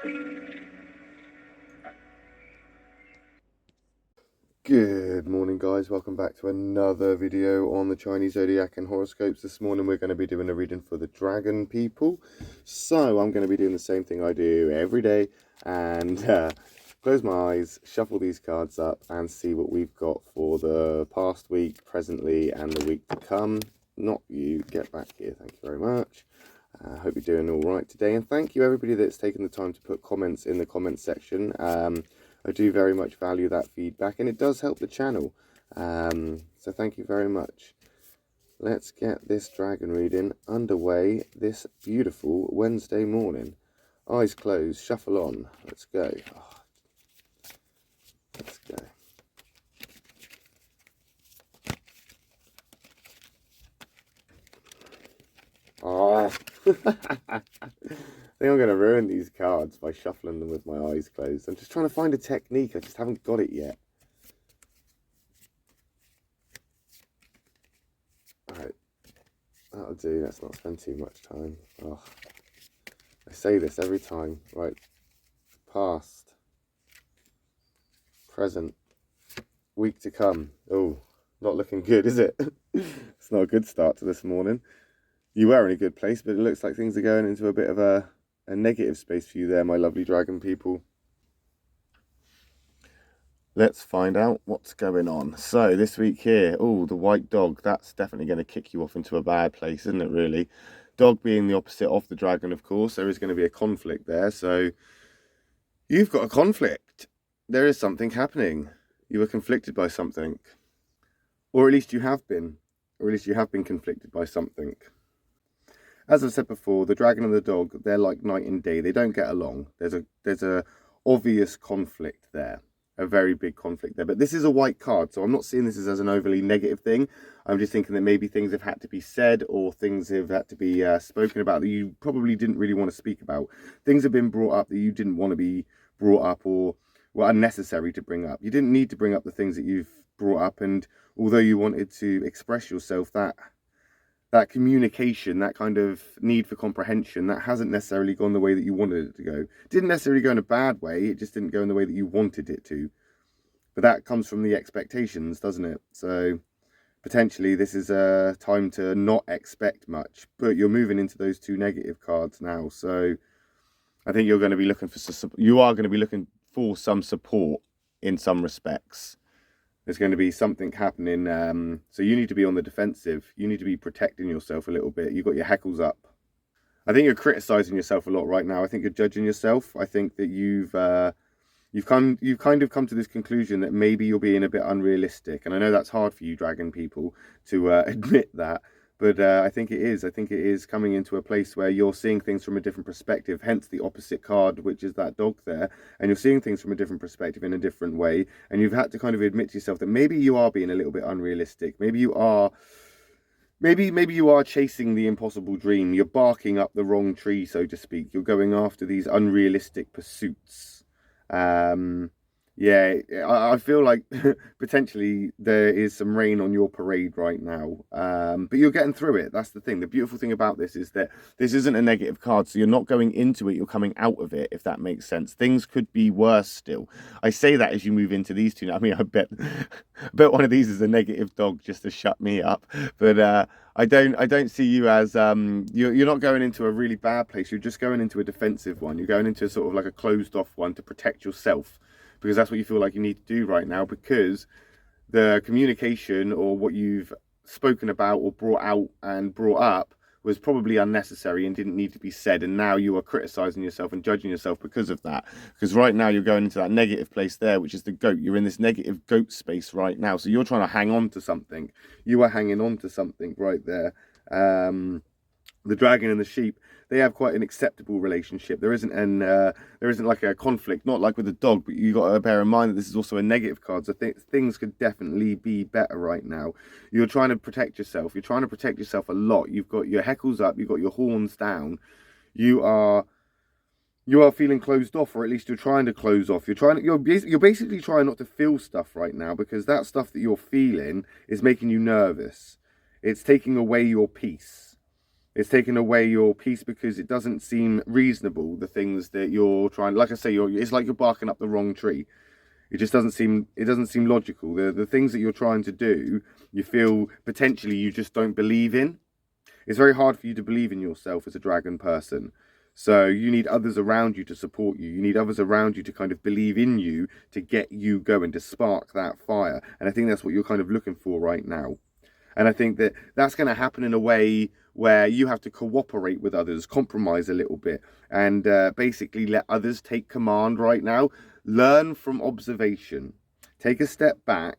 Good morning, guys. Welcome back to another video on the Chinese Zodiac and horoscopes. This morning we're going to be doing a reading for the dragon people. So I'm going to be doing the same thing I do every day and close my eyes, shuffle these cards up and see what we've got for the past week, presently, and the week to come. Not you, get back here. Thank you very much. I hope you're doing all right today, and thank you everybody that's taken the time to put comments in the comment section. I do very much value that feedback, and it does help the channel. So thank you very much. Let's get this dragon reading underway this beautiful Wednesday morning. Eyes closed, shuffle on. Let's go. Oh, let's go. Oh. I think I'm going to ruin these cards by shuffling them with my eyes closed. I'm just trying to find a technique. I just haven't got it yet. Alright. That'll do. Let's not spend too much time. Oh, I say this every time. Right. Past. Present. Week to come. Oh, not looking good, is it? It's not a good start to this morning. You were in a good place, but it looks like things are going into a bit of a negative space for you there, my lovely dragon people. Let's find out what's going on. So this week here, oh, the white dog, that's definitely going to kick you off into a bad place, isn't it, really? Dog being the opposite of the dragon, of course, there is going to be a conflict there. So you've got a conflict. There is something happening. You were conflicted by something. Or at least you have been. Or at least you have been conflicted by something. As I've said before, the dragon and the dog, they're like night and day. They don't get along. There's a obvious conflict there, a very big conflict there. But this is a white card, so I'm not seeing this as an overly negative thing. I'm just thinking that maybe things have had to be said, or things have had to be spoken about that you probably didn't really want to speak about. Things have been brought up that you didn't want to be brought up, or were unnecessary to bring up. You didn't need to bring up the things that you've brought up, and although you wanted to express yourself, that communication, that kind of need for comprehension, that hasn't necessarily gone the way that you wanted it to go. It didn't necessarily go in a bad way, it just didn't go in the way that you wanted it to. But that comes from the expectations, doesn't it? So potentially this is a time to not expect much, but you're moving into those two negative cards now. So I think you're going to be looking for some support in some respects. There's going to be something happening, so you need to be on the defensive. You need to be protecting yourself a little bit. You've got your heckles up. I think you're criticizing yourself a lot right now. I think you're judging yourself. I think that you've kind of come to this conclusion that maybe you're being a bit unrealistic. And I know that's hard for you, dragon people, to admit that. But I think it is. I think it is coming into a place where you're seeing things from a different perspective, hence the opposite card, which is that dog there. And you're seeing things from a different perspective in a different way. And you've had to kind of admit to yourself that maybe you are being a little bit unrealistic. Maybe you are chasing the impossible dream. You're barking up the wrong tree, so to speak. You're going after these unrealistic pursuits. Yeah, I feel like potentially there is some rain on your parade right now, but you're getting through it. That's the thing. The beautiful thing about this is that this isn't a negative card, so you're not going into it, you're coming out of it, if that makes sense. Things could be worse still. I say that as you move into these two. I mean, I bet one of these is a negative dog just to shut me up, but I don't see you as you're not going into a really bad place. You're just going into a defensive one. You're going into sort of like a closed off one to protect yourself, because that's what you feel like you need to do right now, because the communication or what you've spoken about or brought out and brought up was probably unnecessary and didn't need to be said, and now you are criticizing yourself and judging yourself because of that. Because right now you're going into that negative place there, which is the goat. You're in this negative goat space right now, so you're trying to hang on to something. You are hanging on to something right there. The dragon and the sheep, they have quite an acceptable relationship. There isn't like a conflict, not like with the dog, but you got to bear in mind that this is also a negative card, so things could definitely be better right now. You're trying to protect yourself. You're trying to protect yourself a lot. You've got your heckles up. You've got your horns down. You are feeling closed off, or at least you're trying to close off. You're basically trying not to feel stuff right now, because that stuff that you're feeling is making you nervous. It's taking away your peace. It's taking away your peace because it doesn't seem reasonable, the things that you're trying, like I say, it's like you're barking up the wrong tree. It just doesn't seem logical. The things that you're trying to do, you feel potentially you just don't believe in. It's very hard for you to believe in yourself as a dragon person. So you need others around you to support you. You need others around you to kind of believe in you, to get you going, to spark that fire. And I think that's what you're kind of looking for right now. And I think that that's going to happen in a way where you have to cooperate with others, compromise a little bit, and basically let others take command right now. Learn from observation. Take a step back,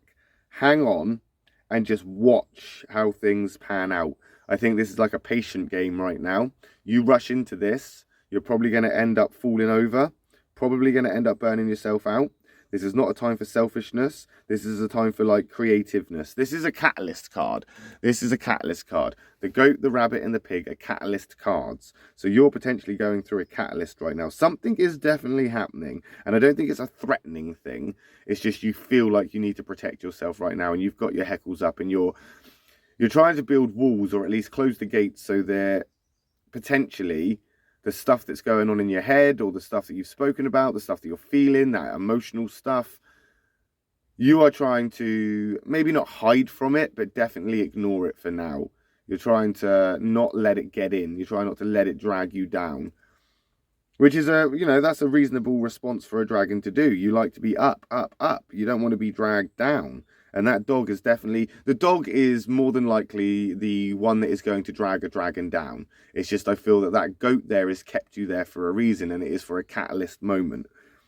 hang on, and just watch how things pan out. I think this is like a patient game right now. You rush into this, you're probably going to end up falling over, probably going to end up burning yourself out. This is not a time for selfishness. This is a time for like creativeness. This is a catalyst card. This is a catalyst card. The goat, the rabbit, and the pig are catalyst cards. So you're potentially going through a catalyst right now. Something is definitely happening. And I don't think it's a threatening thing. It's just you feel like you need to protect yourself right now. And you've got your heckles up and you're trying to build walls, or at least close the gates, so they're potentially the stuff that's going on in your head, or the stuff that you've spoken about, the stuff that you're feeling, that emotional stuff. You are trying to maybe not hide from it, but definitely ignore it for now. You're trying to not let it get in. You're trying not to let it drag you down, which is that's a reasonable response for a dragon to do. You like to be up, up, up. You don't want to be dragged down. And that dog is the dog is more than likely the one that is going to drag a dragon down. It's just, I feel that goat there has kept you there for a reason, and it is for a catalyst moment.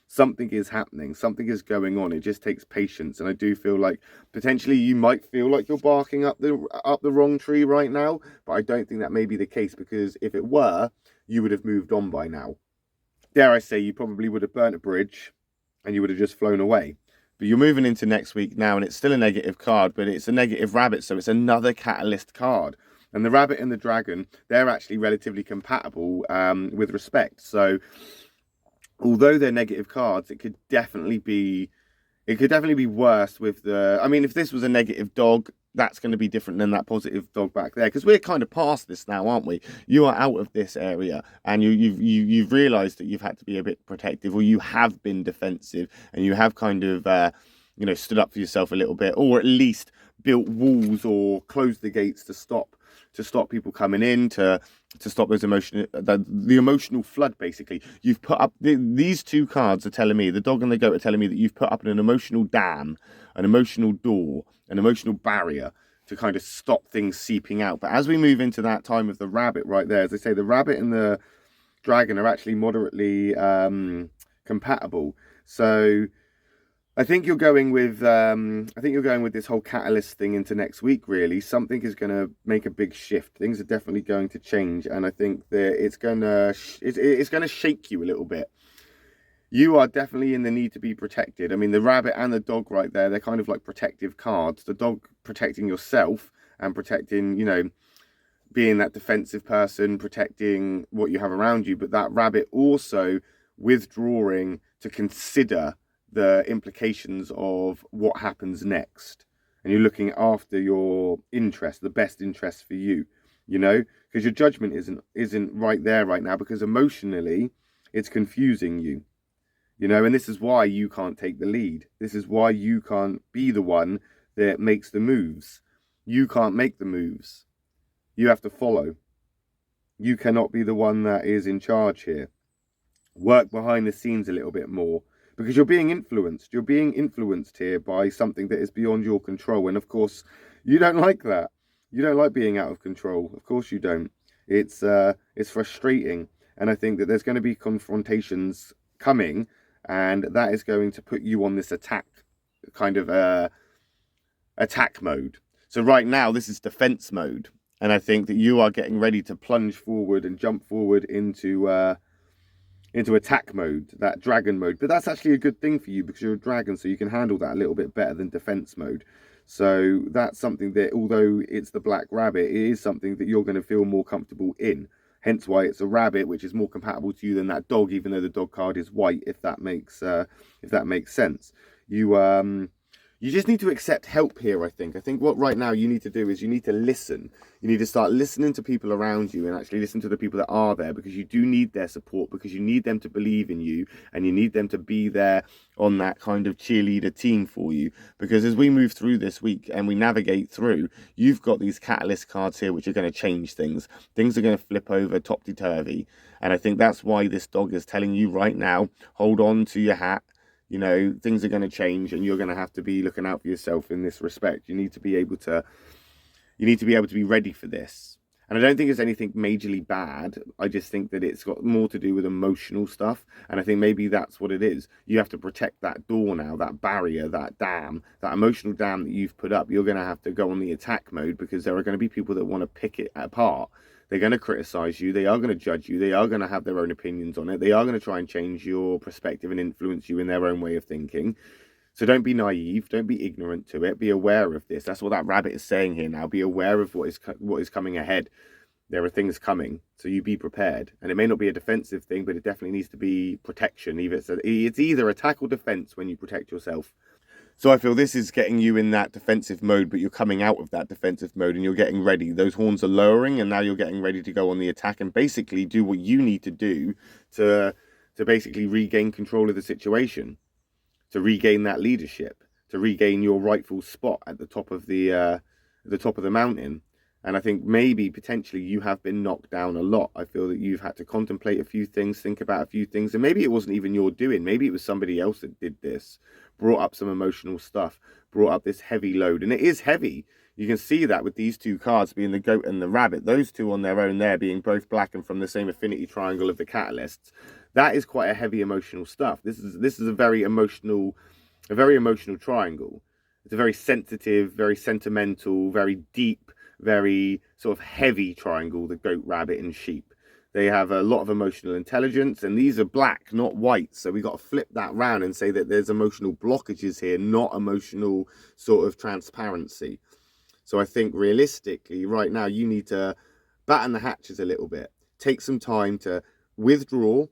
Something is happening. Something is going on. It just takes patience. And I do feel like potentially you might feel like you're barking up the wrong tree right now, but I don't think that may be the case, because if it were, you would have moved on by now. Dare I say, you probably would have burnt a bridge and you would have just flown away. But you're moving into next week now, and it's still a negative card, but it's a negative rabbit, so it's another catalyst card. And the rabbit and the dragon, they're actually relatively compatible with respect. So although they're negative cards, it could definitely be worse with the... I mean, if this was a negative dog, that's going to be different than that positive dog back there, because we're kind of past this now, aren't we? You are out of this area, and you've realized that you've had to be a bit protective, or you have been defensive, and you have kind of stood up for yourself a little bit, or at least built walls or closed the gates to stop people coming in, to stop those the emotional flood. Basically, you've put up these two cards are telling me, the dog and the goat are telling me, that you've put up an emotional dam, an emotional door, an emotional barrier to kind of stop things seeping out. But as we move into that time of the rabbit right there, as they say, the rabbit and the dragon are actually moderately compatible. So I think you're going with this whole catalyst thing into next week. Really, something is going to make a big shift. Things are definitely going to change, and I think that it's going to shake you a little bit. You are definitely in the need to be protected. I mean, the rabbit and the dog right there, they're kind of like protective cards. The dog protecting yourself and protecting, being that defensive person, protecting what you have around you. But that rabbit also withdrawing to consider the implications of what happens next. And you're looking after your interest, the best interest for you, because your judgment isn't right there right now, because emotionally it's confusing you. And this is why you can't take the lead. This is why you can't be the one that makes the moves. You can't make the moves. You have to follow. You cannot be the one that is in charge here. Work behind the scenes a little bit more, because you're being influenced. You're being influenced here by something that is beyond your control. And of course, you don't like that. You don't like being out of control. Of course you don't. It's frustrating. And I think that there's going to be confrontations coming, and that is going to put you on this attack mode. So right now, this is defense mode. And I think that you are getting ready to plunge forward and jump forward into attack mode, that dragon mode. But that's actually a good thing for you, because you're a dragon, so you can handle that a little bit better than defense mode. So that's something that, although it's the black rabbit, it is something that you're going to feel more comfortable in. Hence why it's a rabbit, which is more compatible to you than that dog, even though the dog card is white, if that makes sense. You You just need to accept help here, I think. I think what right now you need to do is you need to listen. You need to start listening to people around you and actually listen to the people that are there, because you do need their support, because you need them to believe in you and you need them to be there on that kind of cheerleader team for you. Because as we move through this week and we navigate through, you've got these catalyst cards here which are going to change things. Things are going to flip over topsy-turvy. And I think that's why this dog is telling you right now, hold on to your hat. You know, things are going to change and you're going to have to be looking out for yourself in this respect. You need to be able to be ready for this. And I don't think it's anything majorly bad. I just think that it's got more to do with emotional stuff. And I think maybe that's what it is. You have to protect that door now, that barrier, that dam, that emotional dam that you've put up. You're going to have to go on the attack mode, because there are going to be people that want to pick it apart. They're going to criticize you. They are going to judge you. They are going to have their own opinions on it. They are going to try and change your perspective and influence you in their own way of thinking. So don't be naive. Don't be ignorant to it. Be aware of this. That's what that rabbit is saying here now. Be aware of what is coming ahead. There are things coming, so you be prepared. And it may not be a defensive thing, but it definitely needs to be protection. It's either attack or defense when you protect yourself. So I feel this is getting you in that defensive mode, but you're coming out of that defensive mode and you're getting ready. Those horns are lowering and now you're getting ready to go on the attack and basically do what you need to do to basically regain control of the situation, to regain that leadership, to regain your rightful spot at the top of the mountain. And I think maybe potentially you have been knocked down a lot. I feel that you've had to contemplate a few things, think about a few things, and maybe it wasn't even your doing. Maybe it was somebody else that did this, brought up some emotional stuff, brought up this heavy load. And it is heavy. You can see that with these two cards being the goat and the rabbit, those two on their own there being both black and from the same affinity triangle of the catalysts. That is quite a heavy emotional stuff. This is a very emotional triangle. It's a very sensitive, very sentimental, very deep, very sort of heavy triangle, the goat, rabbit and sheep. They have a lot of emotional intelligence, and these are black, not white. So we got to flip that round and say that there's emotional blockages here, not emotional sort of transparency. So I think realistically right now you need to batten the hatches a little bit. Take some time to withdraw,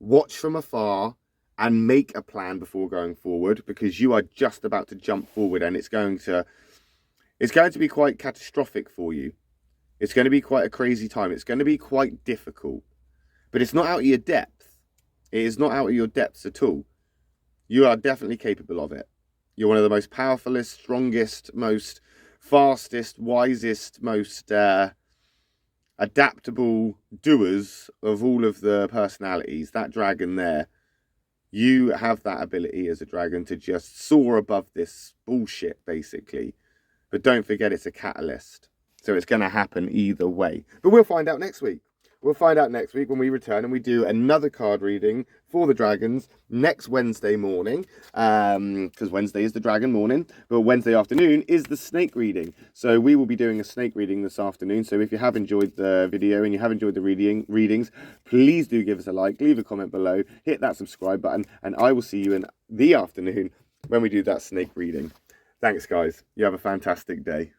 watch from afar, and make a plan before going forward, because you are just about to jump forward and it's going to be quite catastrophic for you. It's going to be quite a crazy time. It's going to be quite difficult. But it's not out of your depth. It is not out of your depths at all. You are definitely capable of it. You're one of the most powerfulest, strongest, most fastest, wisest, most adaptable doers of all of the personalities. That dragon there. You have that ability as a dragon to just soar above this bullshit, basically. But don't forget it's a catalyst. So it's going to happen either way. But we'll find out next week. We'll find out next week when we return and we do another card reading for the dragons next Wednesday morning. Because Wednesday is the dragon morning. But Wednesday afternoon is the snake reading. So we will be doing a snake reading this afternoon. So if you have enjoyed the video and you have enjoyed the readings, please do give us a like. Leave a comment below. Hit that subscribe button. And I will see you in the afternoon when we do that snake reading. Thanks, guys. You have a fantastic day.